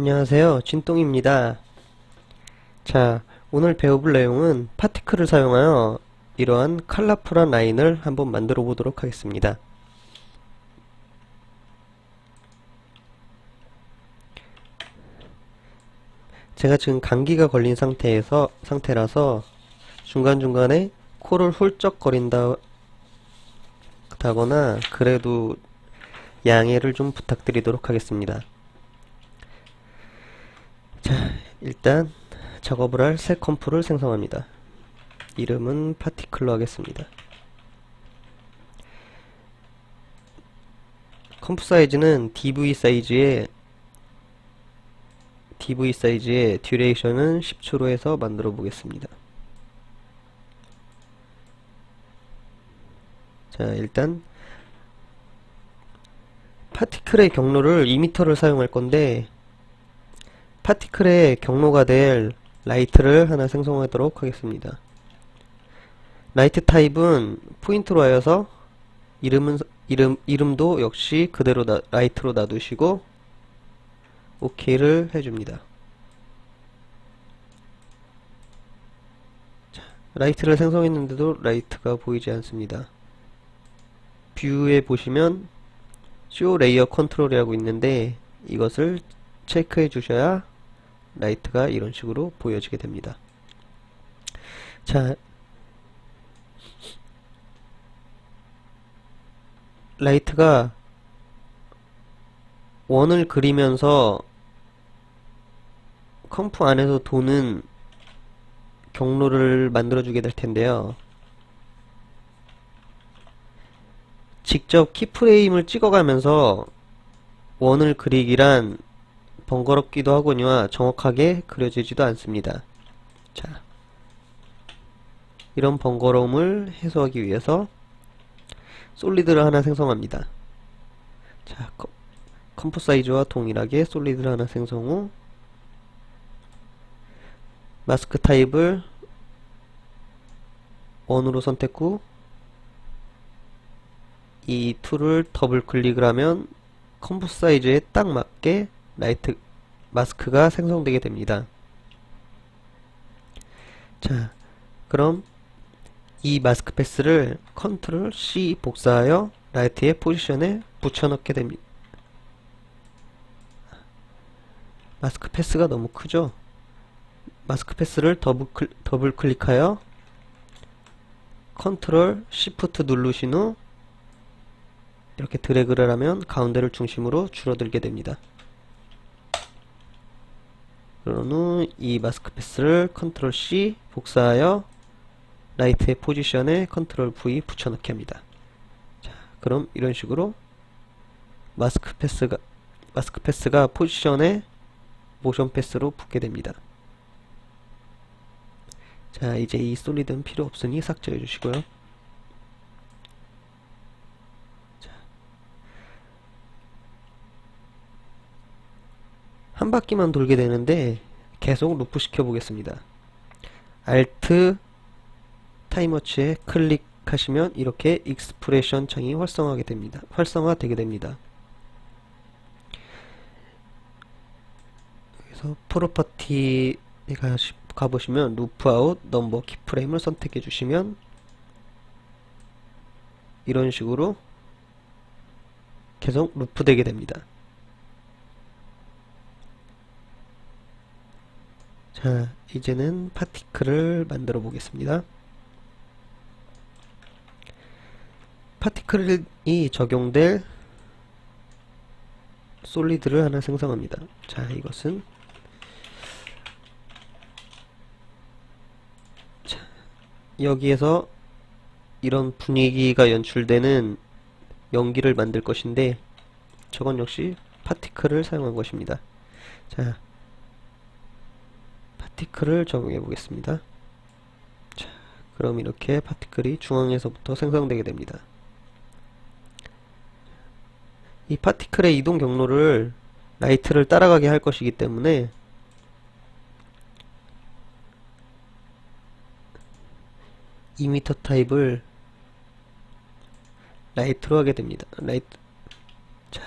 안녕하세요. 진똥입니다. 자, 오늘 배워볼 내용은 파티클을 사용하여 이러한 컬러풀한 라인을 한번 만들어 보도록 하겠습니다. 제가 지금 감기가 걸린 상태라서 중간중간에 코를 훌쩍거린다거나 그래도 양해를 좀 부탁드리도록 하겠습니다. 자, 일단 작업을 할 새 컴프를 생성합니다. 이름은 파티클로 하겠습니다. 컴프 사이즈는 DV 사이즈의 듀레이션은 10초로 해서 만들어 보겠습니다. 자, 일단 파티클의 경로를 2m를 사용할 건데 파티클의 경로가 될 라이트를 하나 생성하도록 하겠습니다. 라이트 타입은 포인트로 하여서 이름도 역시 그대로 라이트로 놔두시고 OK를 해줍니다. 자, 라이트를 생성했는데도 라이트가 보이지 않습니다. 뷰에 보시면 쇼 레이어 컨트롤이라고 있는데 이것을 체크해 주셔야 라이트가 이런 식으로 보여지게 됩니다. 자, 라이트가 원을 그리면서 컴프 안에서 도는 경로를 만들어주게 될 텐데요. 직접 키프레임을 찍어가면서 원을 그리기란 번거롭기도 하거니와 정확하게 그려지지도 않습니다. 자, 이런 번거로움을 해소하기 위해서 솔리드를 하나 생성합니다. 자, 컴프 사이즈와 동일하게 솔리드를 하나 생성 후 마스크 타입을 원으로 선택 후 이 툴을 더블 클릭을 하면 컴프 사이즈에 딱 맞게 라이트 마스크가 생성되게 됩니다. 자, 그럼 이 마스크 패스를 컨트롤 C 복사하여 라이트의 포지션에 붙여넣게 됩니다. 마스크 패스가 너무 크죠? 마스크 패스를 더블 클릭하여 컨트롤 Shift 누르신 후 이렇게 드래그를 하면 가운데를 중심으로 줄어들게 됩니다. 그런 후 이 마스크 패스를 컨트롤 C 복사하여 라이트의 포지션에 컨트롤 V 붙여넣기 합니다. 자, 그럼 이런 식으로 마스크 패스가 포지션에 모션 패스로 붙게 됩니다. 자, 이제 이 솔리드는 필요 없으니 삭제해 주시고요. 한 바퀴만 돌게 되는데 계속 루프 시켜 보겠습니다. Alt 타임워치에 클릭하시면 이렇게 익스프레션 창이 활성화되게 됩니다. 그래서 프로퍼티에 가보시면 루프 아웃 넘버 키프레임을 선택해 주시면 이런 식으로 계속 루프 되게 됩니다. 자, 이제는 파티클을 만들어 보겠습니다. 파티클이 적용될 솔리드를 하나 생성합니다. 자, 이것은 자, 여기에서 이런 분위기가 연출되는 연기를 만들 것인데 저건 역시 파티클을 사용한 것입니다. 자, 파티클을 적용해 보겠습니다. 자, 그럼 이렇게 파티클이 중앙에서부터 생성되게 됩니다. 이 파티클의 이동 경로를 라이트를 따라가게 할 것이기 때문에 이미터 타입을 라이트로 하게 됩니다. 자,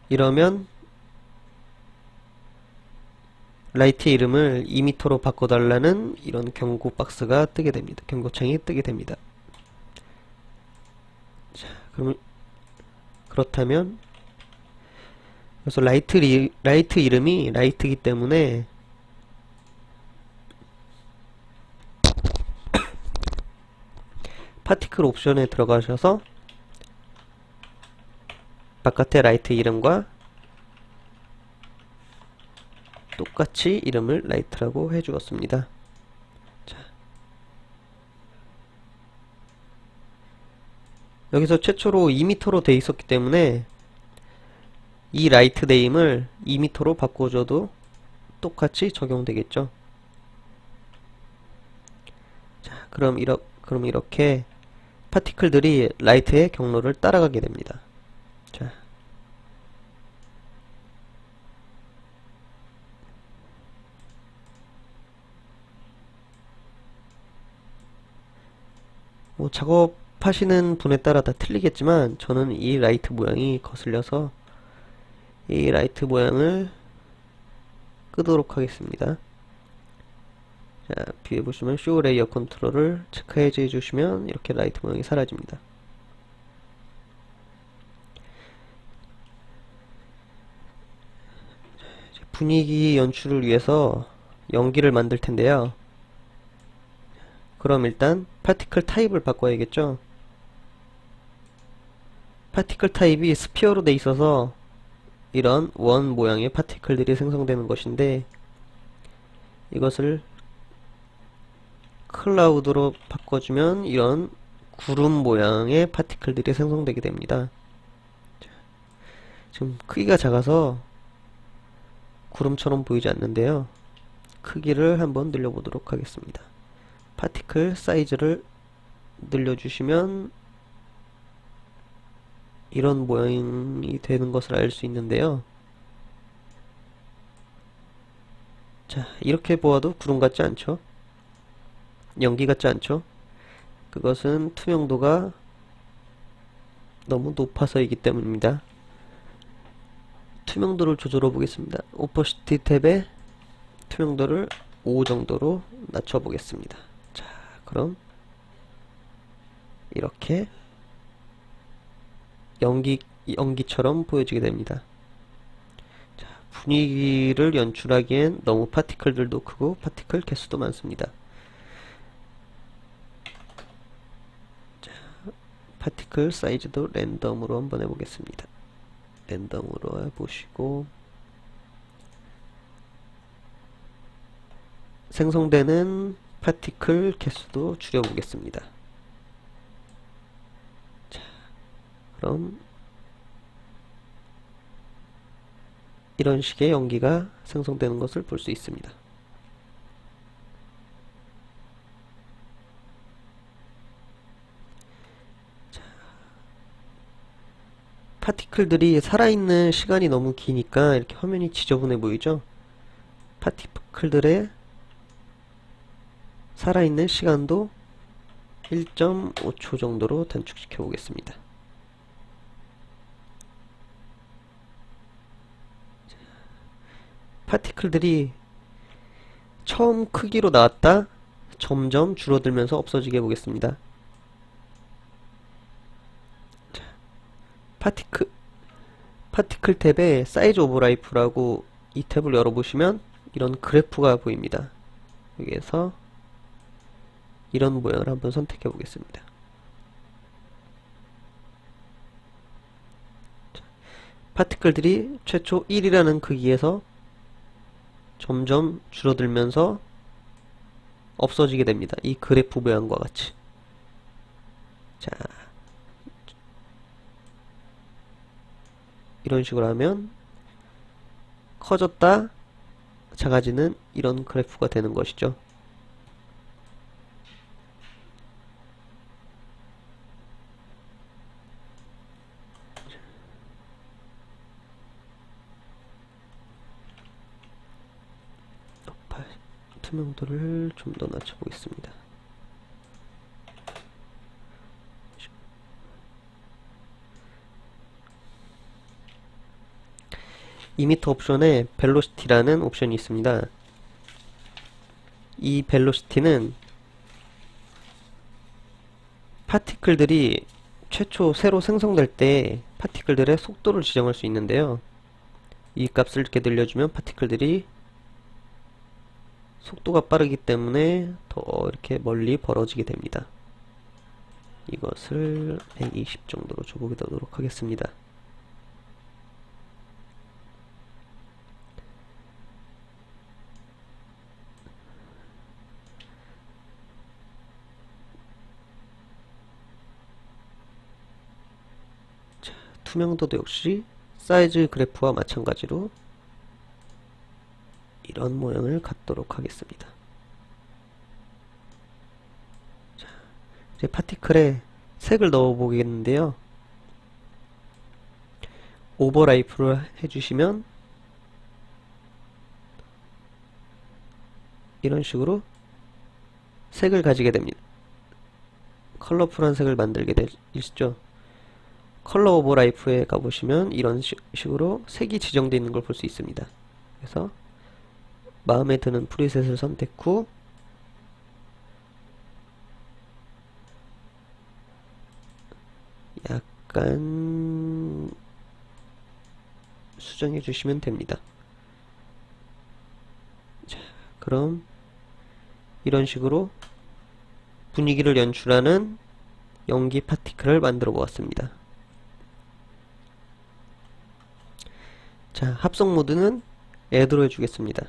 이러면 라이트의 이름을 2m로 바꿔달라는 이런 경고 박스가 뜨게 됩니다. 경고창이 뜨게 됩니다. 자, 그렇다면 그래서 라이트 이름이 라이트이기 때문에 파티클 옵션에 들어가셔서 바깥에 라이트 이름과 똑같이 이름을 라이트라고 해주었습니다. 자, 여기서 최초로 2m로 돼 있었기 때문에 이 라이트 네임을 2m로 바꿔줘도 똑같이 적용되겠죠. 자, 그럼 이렇게 파티클들이 라이트의 경로를 따라가게 됩니다. 자, 뭐 작업하시는 분에 따라 다 틀리겠지만 저는 이 라이트 모양이 거슬려서 이 라이트 모양을 끄도록 하겠습니다. 자, 뷰에 보시면 쇼 레이어 컨트롤을 체크 해제 해주시면 이렇게 라이트 모양이 사라집니다. 분위기 연출을 위해서 연기를 만들 텐데요. 그럼 일단 파티클 타입을 바꿔야겠죠. 파티클 타입이 스피어로 돼 있어서 이런 원 모양의 파티클들이 생성되는 것인데 이것을 클라우드로 바꿔주면 이런 구름 모양의 파티클들이 생성되게 됩니다. 지금 크기가 작아서 구름처럼 보이지 않는데요. 크기를 한번 늘려보도록 하겠습니다. 파티클 사이즈를 늘려주시면 이런 모양이 되는 것을 알 수 있는데요. 자, 이렇게 보아도 구름 같지 않죠? 연기 같지 않죠? 그것은 투명도가 너무 높아서이기 때문입니다. 투명도를 조절해 보겠습니다. 오퍼시티 탭에 투명도를 5 정도로 낮춰 보겠습니다. 자, 그럼 이렇게 연기처럼 보여지게 됩니다. 자, 분위기를 연출하기엔 너무 파티클들도 크고 파티클 개수도 많습니다. 자, 파티클 사이즈도 랜덤으로 한번 해보겠습니다. 랜덤으로 해보시고 생성되는 파티클 개수도 줄여보겠습니다. 자, 그럼 이런 식의 연기가 생성되는 것을 볼 수 있습니다. 자, 파티클들이 살아있는 시간이 너무 기니까 이렇게 화면이 지저분해 보이죠? 파티클들의 살아있는 시간도 1.5초 정도로 단축시켜 보겠습니다. 파티클들이 처음 크기로 나왔다 점점 줄어들면서 없어지게 해보겠습니다. 자, 파티클 탭에 사이즈 오브 라이프라고 이 탭을 열어보시면 이런 그래프가 보입니다. 여기에서 이런 모양을 한번 선택해 보겠습니다. 파티클들이 최초 1이라는 크기에서 점점 줄어들면서 없어지게 됩니다. 이 그래프 모양과 같이. 자, 이런 식으로 하면 커졌다 작아지는 이런 그래프가 되는 것이죠. 투명도를 좀 더 낮춰보겠습니다. 2m 옵션에 벨로시티라는 옵션이 있습니다. 이 벨로시티는 파티클들이 최초 새로 생성될 때 파티클들의 속도를 지정할 수 있는데요. 이 값을 이렇게 늘려주면 파티클들이 속도가 빠르기 때문에 더 이렇게 멀리 벌어지게 됩니다. 이것을 120 정도로 줘보도록 하겠습니다. 자, 투명도도 역시 사이즈 그래프와 마찬가지로 이런 모양을 갖도록 하겠습니다. 자, 이제 파티클에 색을 넣어 보겠는데요. 오버라이프를 해주시면 이런 식으로 색을 가지게 됩니다. 컬러풀한 색을 만들게 되시죠. 컬러 오버라이프에 가보시면 이런 식으로 색이 지정되어 있는 걸 볼 수 있습니다. 그래서 마음에 드는 프리셋을 선택 후 약간 수정해 주시면 됩니다. 자, 그럼 이런 식으로 분위기를 연출하는 연기 파티클을 만들어 보았습니다. 자, 합성 모드는 애드로 해주겠습니다.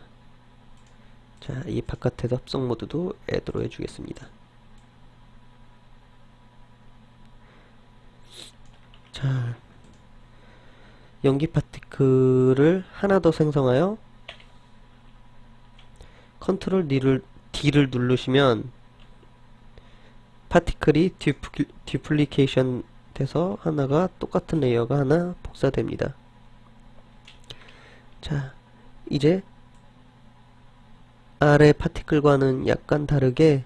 자, 이 바깥에도 합성 모드도 애드로 해주겠습니다. 자, 연기 파티클을 하나 더 생성하여 컨트롤 D를 누르시면 파티클이 듀플리케이션 돼서 하나가 똑같은 레이어가 하나 복사됩니다. 자, 이제 아래 파티클과는 약간 다르게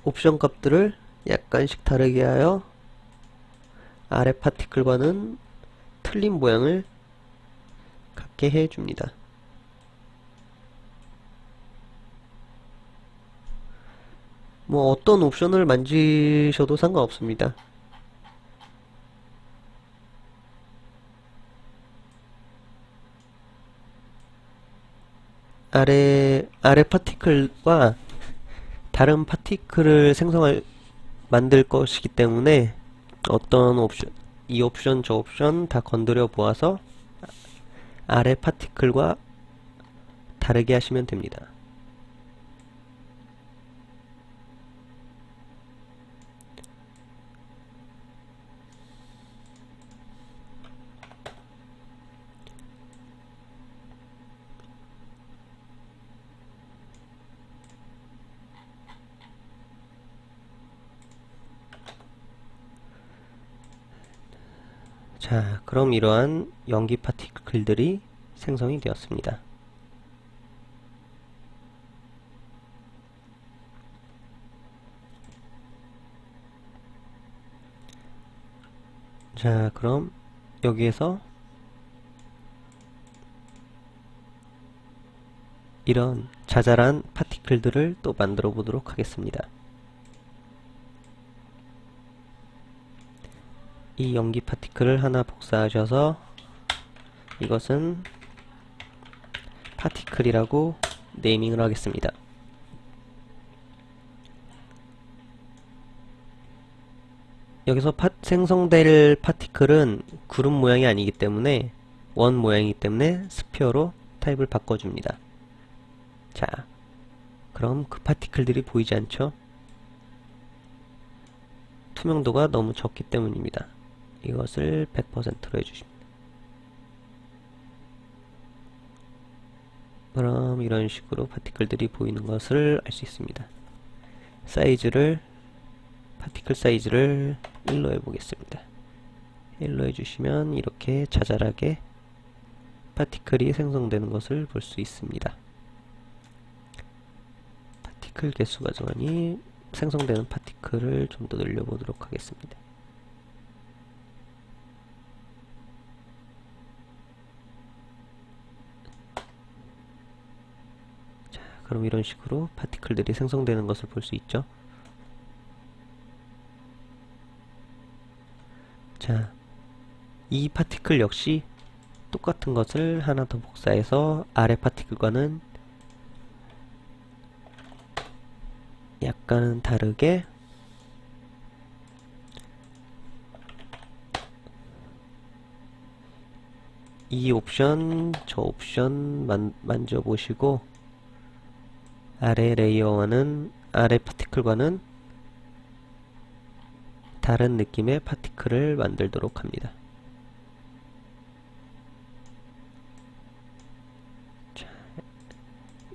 옵션 값들을 약간씩 다르게 하여 아래 파티클과는 틀린 모양을 갖게 해줍니다. 뭐 어떤 옵션을 만지셔도 상관없습니다. 아래 파티클과 다른 파티클을 만들 것이기 때문에 어떤 옵션, 이 옵션 저 옵션 다 건드려 보아서 아래 파티클과 다르게 하시면 됩니다. 자, 그럼 이러한 연기 파티클들이 생성이 되었습니다. 자, 그럼 여기에서 이런 자잘한 파티클들을 또 만들어 보도록 하겠습니다. 이 연기 파티클을 하나 복사하셔서 이것은 파티클이라고 네이밍을 하겠습니다. 여기서 생성될 파티클은 구름 모양이 아니기 때문에 원 모양이기 때문에 스피어로 타입을 바꿔줍니다. 자, 그럼 그 파티클들이 보이지 않죠? 투명도가 너무 적기 때문입니다. 이것을 100%로 해주십니다. 그럼 이런 식으로 파티클들이 보이는 것을 알 수 있습니다. 파티클 사이즈를 1로 해보겠습니다. 1로 해주시면 이렇게 자잘하게 파티클이 생성되는 것을 볼 수 있습니다. 파티클 개수가 정하니 생성되는 파티클을 좀 더 늘려보도록 하겠습니다. 그럼 이런 식으로 파티클들이 생성되는 것을 볼 수 있죠. 자, 이 파티클 역시 똑같은 것을 하나 더 복사해서 아래 파티클과는 약간 다르게 이 옵션, 저 옵션 만져보시고 아래 레이어와는 아래 파티클과는 다른 느낌의 파티클을 만들도록 합니다. 자,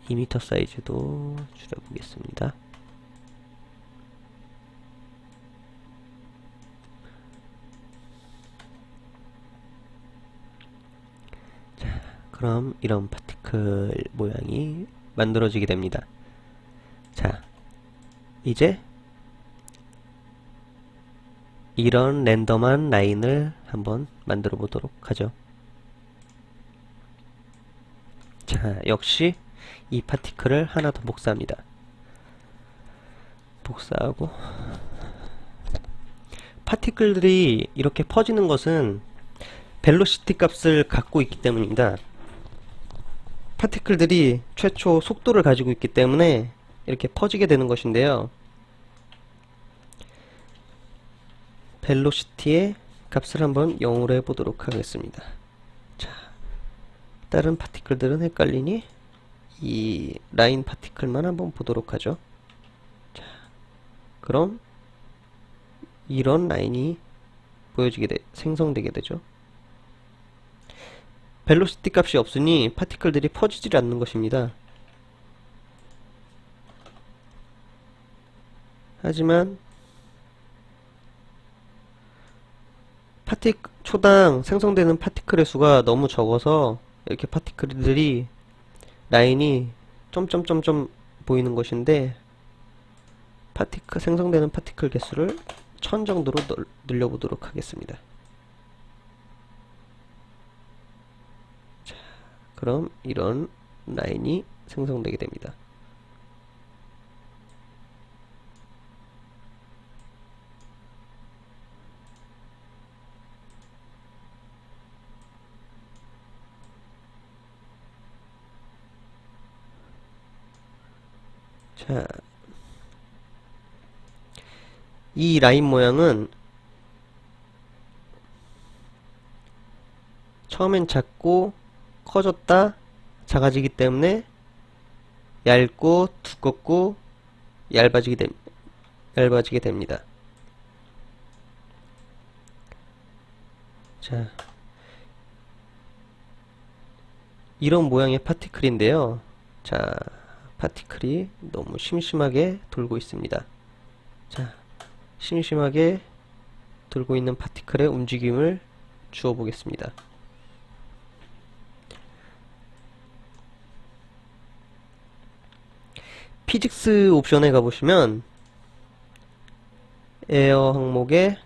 2m 사이즈도 줄여보겠습니다. 자, 그럼 이런 파티클 모양이 만들어지게 됩니다. 자, 이제 이런 랜덤한 라인을 한번 만들어 보도록 하죠. 자, 역시 이 파티클을 하나 더 복사합니다. 복사하고 파티클들이 이렇게 퍼지는 것은 벨로시티 값을 갖고 있기 때문입니다. 파티클들이 최초 속도를 가지고 있기 때문에 이렇게 퍼지게 되는 것인데요. 벨로시티의 값을 한번 0으로 해보도록 하겠습니다. 자, 다른 파티클들은 헷갈리니 이 라인 파티클만 한번 보도록 하죠. 자, 그럼 이런 라인이 생성되게 되죠. 벨로시티 값이 없으니 파티클들이 퍼지질 않는 것입니다. 하지만 초당 생성되는 파티클의 수가 너무 적어서 이렇게 파티클들이 라인이 점점점점 보이는 것인데 생성되는 파티클 개수를 1000 정도로 늘려보도록 하겠습니다. 자, 그럼 이런 라인이 생성되게 됩니다. 자, 이 라인 모양은 처음엔 작고 커졌다 작아지기 때문에 얇고 두껍고 얇아지게 됩니다. 자, 이런 모양의 파티클인데요. 자, 파티클이 너무 심심하게 돌고 있습니다. 자, 심심하게 돌고 있는 파티클의 움직임을 주어 보겠습니다. 피직스 옵션에 가보시면 에어 항목에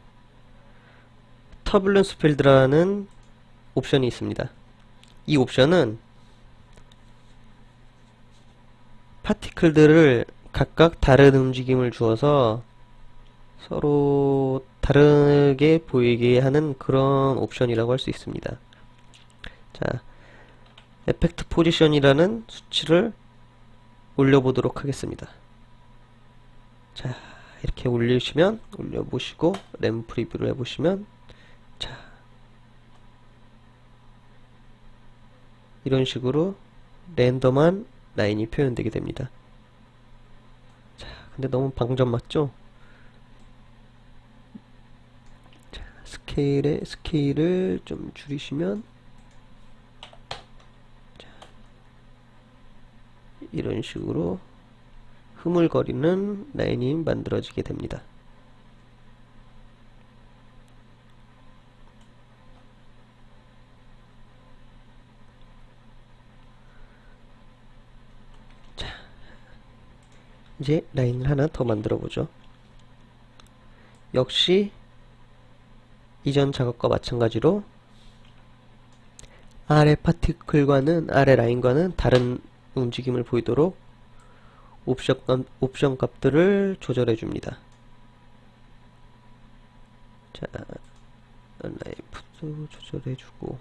터뷸런스 필드라는 옵션이 있습니다. 이 옵션은 파티클들을 각각 다른 움직임을 주어서 서로 다르게 보이게 하는 그런 옵션이라고 할 수 있습니다. 자, 에펙트 포지션이라는 수치를 올려보도록 하겠습니다. 자, 이렇게 올려보시고 램 프리뷰를 해보시면 자, 이런 식으로 랜덤한 라인이 표현되게 됩니다. 자, 근데 너무 방점 맞죠? 자, 스케일을 좀 줄이시면 자, 이런 식으로 흐물거리는 라인이 만들어지게 됩니다. 이제 라인을 하나 더 만들어 보죠. 역시 이전 작업과 마찬가지로 아래 라인과는 다른 움직임을 보이도록 옵션 값들을 조절해 줍니다. 자, 라이프도 조절해 주고,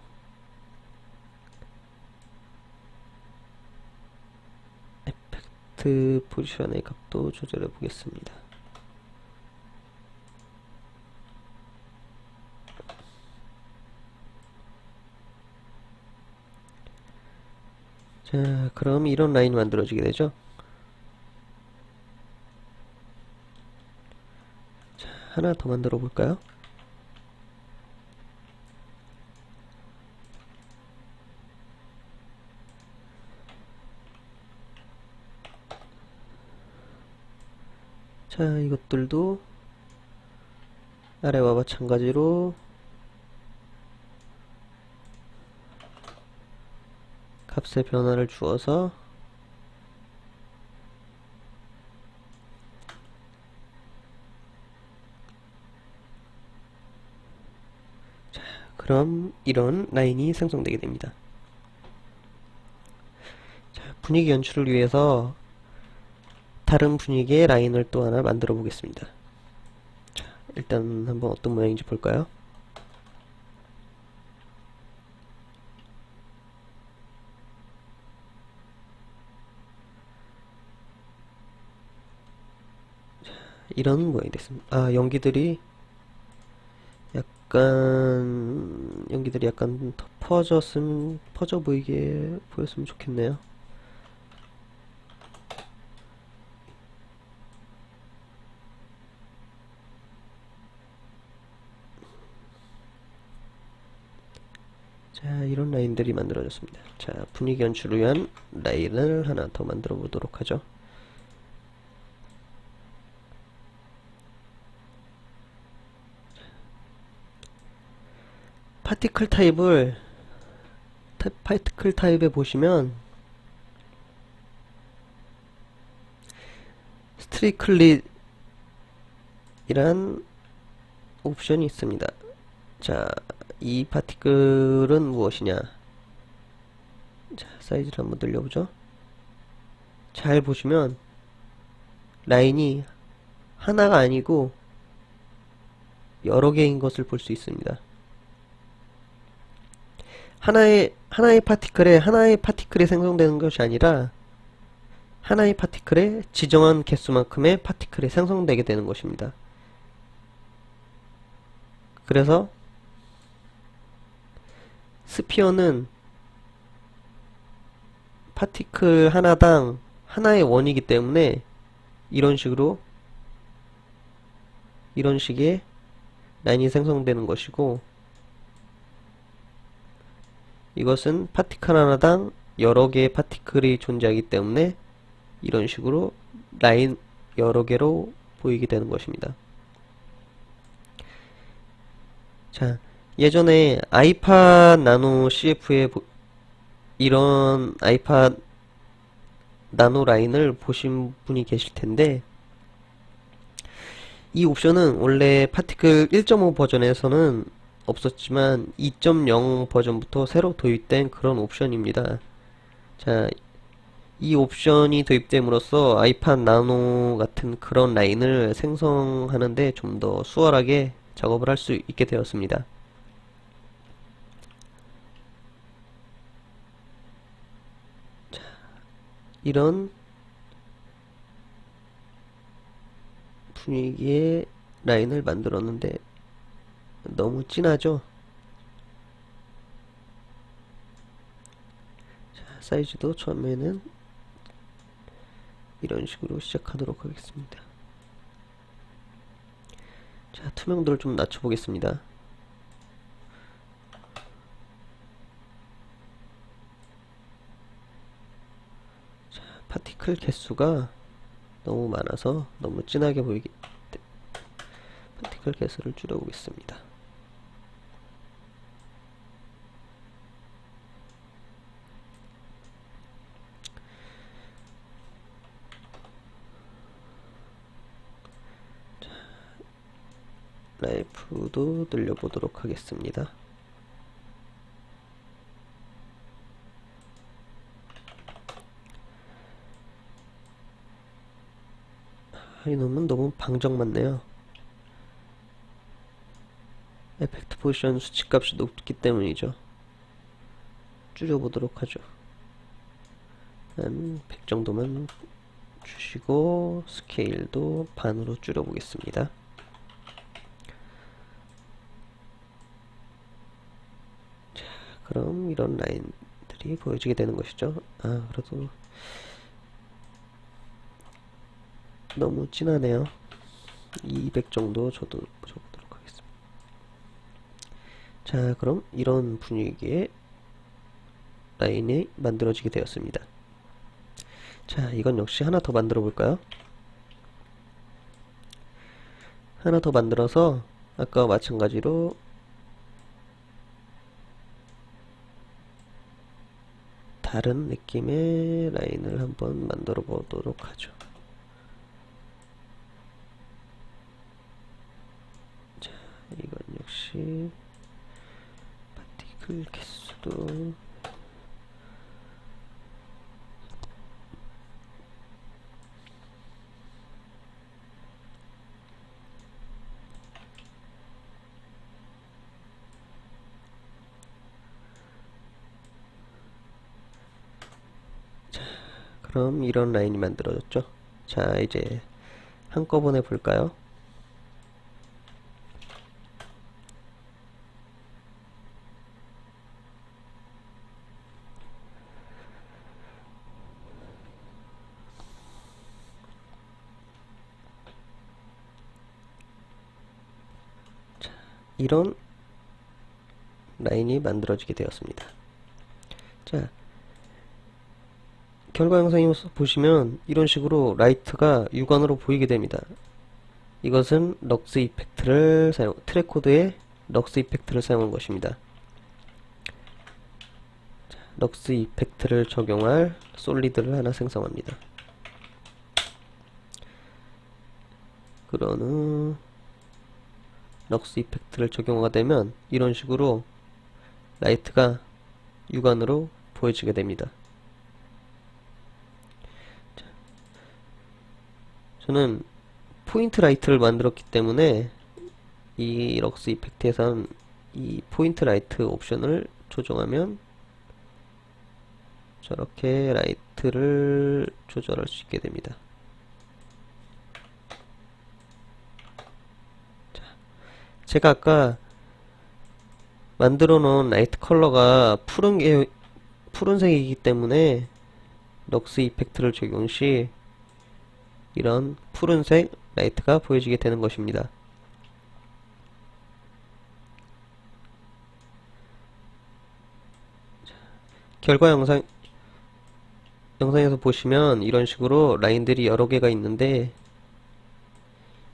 에펙트 포지션의 값도 조절해 보겠습니다. 자, 그럼 이런 라인이 만들어지게 되죠. 자, 하나 더 만들어 볼까요? 자, 이것들도 아래와 마찬가지로 값의 변화를 주어서 자, 그럼 이런 라인이 생성되게 됩니다. 자, 분위기 연출을 위해서 다른 분위기의 라인을 또 하나 만들어 보겠습니다. 자, 일단 한번 어떤 모양인지 볼까요? 이런 모양이 됐습니다. 아, 연기들이 약간 더 퍼져 보이게 보였으면 좋겠네요. 자, 이런 라인들이 만들어졌습니다. 자, 분위기 연출을 위한 라인을 하나 더 만들어 보도록 하죠. 파티클 타입에 보시면 스트리클릿이란 옵션이 있습니다. 자, 이 파티클은 무엇이냐? 자, 사이즈를 한번 늘려보죠. 잘 보시면 라인이 하나가 아니고 여러 개인 것을 볼 수 있습니다. 하나의 파티클에 생성되는 것이 아니라 하나의 파티클에 지정한 개수만큼의 파티클이 생성되게 되는 것입니다. 그래서 스피어는 파티클 하나당 하나의 원이기 때문에 이런 식의 라인이 생성되는 것이고, 이것은 파티클 하나당 여러 개의 파티클이 존재하기 때문에 이런 식으로 라인 여러 개로 보이게 되는 것입니다. 자, 예전에 아이팟 나노 CF에 이런 아이팟 나노 라인을 보신 분이 계실 텐데, 이 옵션은 원래 파티클 1.5 버전에서는 없었지만 2.0 버전부터 새로 도입된 그런 옵션입니다. 자, 이 옵션이 도입됨으로써 아이팟 나노 같은 그런 라인을 생성하는데 좀 더 수월하게 작업을 할 수 있게 되었습니다. 자, 이런 분위기의 라인을 만들었는데 너무 진하죠? 자, 사이즈도 처음에는 이런 식으로 시작하도록 하겠습니다. 자, 투명도를 좀 낮춰보겠습니다. 자, 파티클 개수가 너무 많아서 너무 진하게 보이기 때문에 파티클 개수를 줄여보겠습니다. 라이프도 늘려보도록 하겠습니다. 이놈은 너무 방정 맞네요. 에펙트 포지션 수치값이 높기 때문이죠. 줄여보도록 하죠. 한 100 정도만 주시고 스케일도 반으로 줄여보겠습니다. 자, 그럼 이런 라인들이 보여지게 되는 것이죠. 그래도 너무 진하네요. 200 정도 줘보도록 하겠습니다. 자, 그럼 이런 분위기의 라인이 만들어지게 되었습니다. 자, 이건 역시 하나 더 만들어 볼까요? 하나 더 만들어서 아까와 마찬가지로 다른 느낌의 라인을 한번 만들어 보도록 하죠. 자, 이건 역시 파티클 개수도 그럼 이런 라인이 만들어졌죠. 자, 이제 한꺼번에 볼까요? 자, 이런 라인이 만들어지게 되었습니다. 자, 결과 영상에서 보시면 이런 식으로 라이트가 육안으로 보이게 됩니다. 이것은 럭스 이펙트를 트랙 코드에 럭스 이펙트를 사용한 것입니다. 자, 럭스 이펙트를 적용할 솔리드를 하나 생성합니다. 그런 후 럭스 이펙트를 적용하게 되면 이런 식으로 라이트가 육안으로 보여지게 됩니다. 저는 포인트 라이트를 만들었기 때문에 이 럭스 이펙트에선 이 포인트 라이트 옵션을 조정하면 저렇게 라이트를 조절할 수 있게 됩니다. 자, 제가 아까 만들어 놓은 라이트 컬러가 푸른색이기 때문에 럭스 이펙트를 적용 시 이런 푸른색 라이트가 보여지게 되는 것입니다. 결과 영상에서 보시면 이런 식으로 라인들이 여러 개가 있는데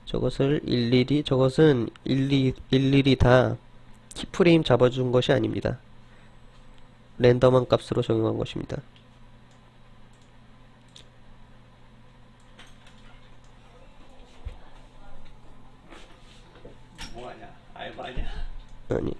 저것은 일일이 다 키프레임 잡아준 것이 아닙니다. 랜덤한 값으로 적용한 것입니다. 뭐하냐? 알바냐? 아니,